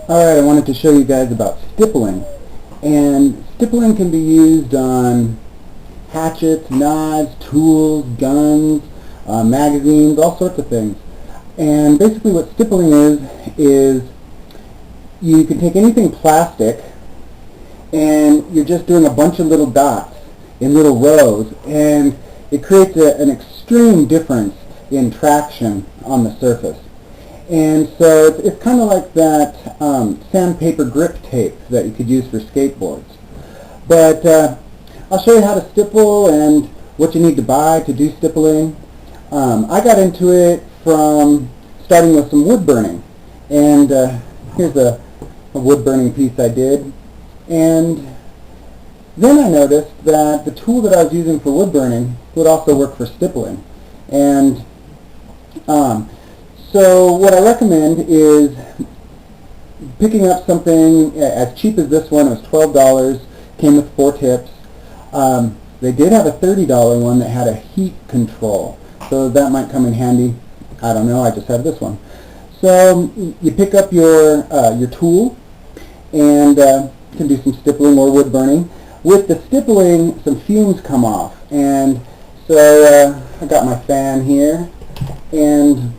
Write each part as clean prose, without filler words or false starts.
Alright, I wanted to show you guys about stippling. And stippling can be used on hatchets, knives, tools, guns, magazines, all sorts of things. And basically what stippling is you can take anything plastic and you're just doing a bunch of little dots in little rows, and it creates an extreme difference in traction on the surface. And so it's kind of like that sandpaper grip tape that you could use for skateboards. But I'll show you how to stipple and what you need to buy to do stippling. I got into it from starting with some wood burning. And here's a wood burning piece I did. And then I noticed that the tool that I was using for wood burning would also work for stippling. And so what I recommend is picking up something as cheap as this one. It was $12, came with 4 tips. They did have a $30 one that had a heat control, so that might come in handy. I don't know, I just have this one. So you pick up your tool and you can do some stippling or wood burning. With the stippling, some fumes come off, and so I got my fan here, and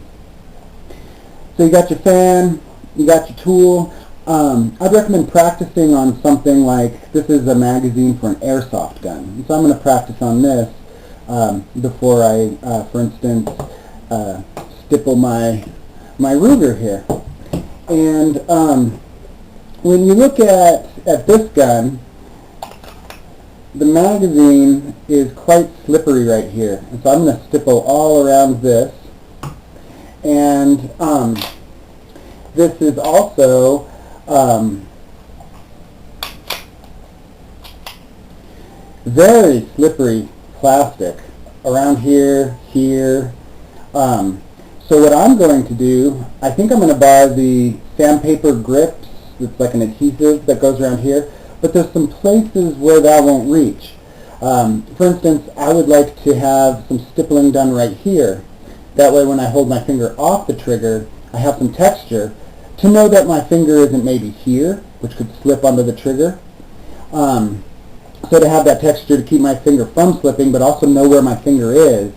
so you got your fan, you got your tool. I'd recommend practicing on something like, this is a magazine for an airsoft gun. So I'm going to practice on this before I, for instance, stipple my Ruger here. And when you look at this gun, the magazine is quite slippery right here. And so I'm going to stipple all around this. And this is also very slippery plastic around here, here. So what I'm going to do, I think I'm going to buy the sandpaper grips. It's like an adhesive that goes around here, but there's some places where that won't reach. For instance, I would like to have some stippling done right here. That way when I hold my finger off the trigger, I have some texture to know that my finger isn't maybe here, which could slip onto the trigger. So to have that texture to keep my finger from slipping, but also know where my finger is,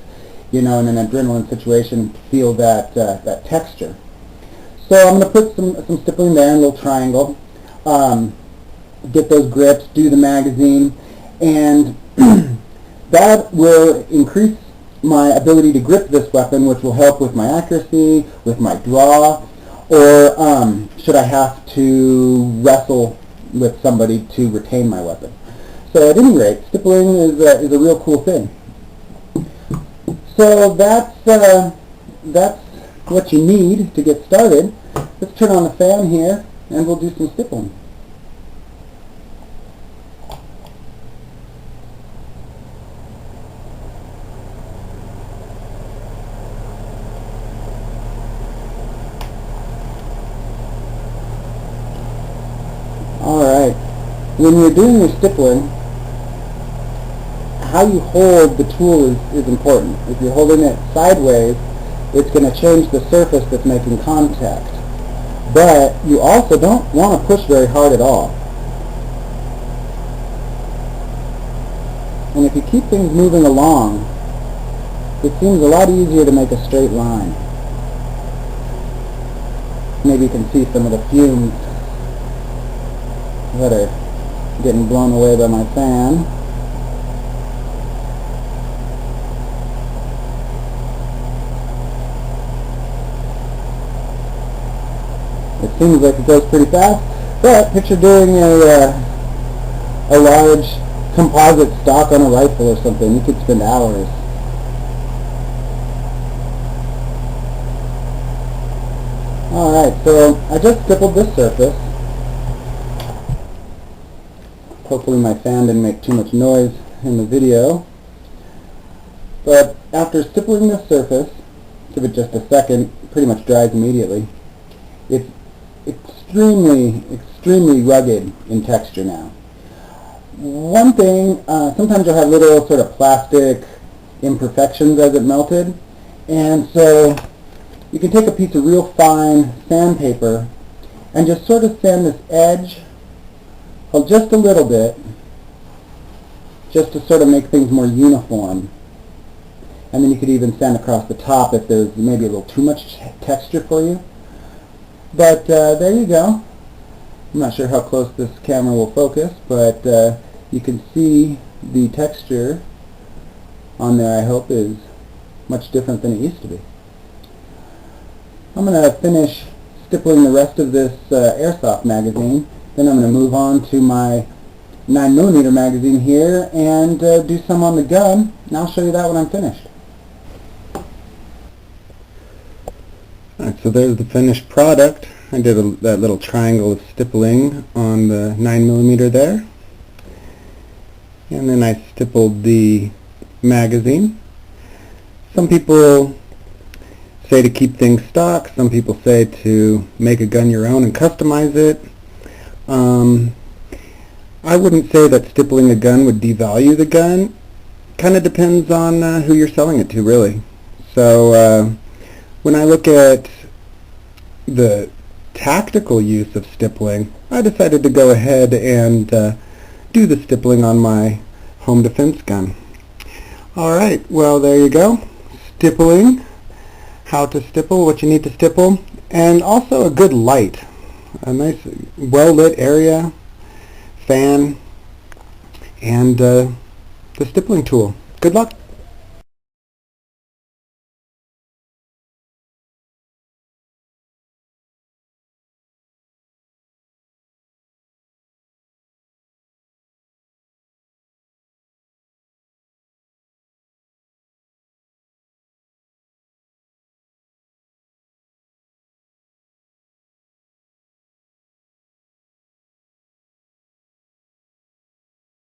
you know, in an adrenaline situation, feel that texture. So I'm going to put some stippling there in a little triangle, get those grips, do the magazine, and that will increase my ability to grip this weapon, which will help with my accuracy, with my draw, or should I have to wrestle with somebody to retain my weapon. So at any rate, stippling is a real cool thing. So that's what you need to get started. Let's turn on the fan here and we'll do some stippling. Alright, when you're doing your stippling, how you hold the tool is important. If you're holding it sideways, it's going to change the surface that's making contact. But you also don't want to push very hard at all. And if you keep things moving along, it seems a lot easier to make a straight line. Maybe you can see some of the fumes that are getting blown away by my fan. It seems like it goes pretty fast, but picture doing a large composite stock on a rifle or something. You could spend hours. Alright, so I just stippled this surface. Hopefully my fan didn't make too much noise in the video. But after stippling this surface, give it just a second, it pretty much dries immediately. It's extremely rugged in texture now. One thing, sometimes you'll have little sort of plastic imperfections as it melted, and so you can take a piece of real fine sandpaper and just sort of sand this edge, well, just a little bit, just to sort of make things more uniform. And then you could even sand across the top if there's maybe a little too much texture for you. But there you go. I'm not sure how close this camera will focus, but you can see the texture on there, I hope, is much different than it used to be. I'm going to finish stippling the rest of this airsoft magazine. Then I'm going to move on to my 9mm magazine here and do some on the gun, and I'll show you that when I'm finished. Alright, so there's the finished product. I did that little triangle of stippling on the 9mm there. And then I stippled the magazine. Some people say to keep things stock. Some people say to make a gun your own and customize it. I wouldn't say that stippling a gun would devalue the gun. Kind of depends on who you're selling it to, really. So when I look at the tactical use of stippling, I decided to go ahead and do the stippling on my home defense gun. Alright, well there you go. Stippling, how to stipple, what you need to stipple, and also a good light. A nice well-lit area, fan, and the stippling tool. Good luck.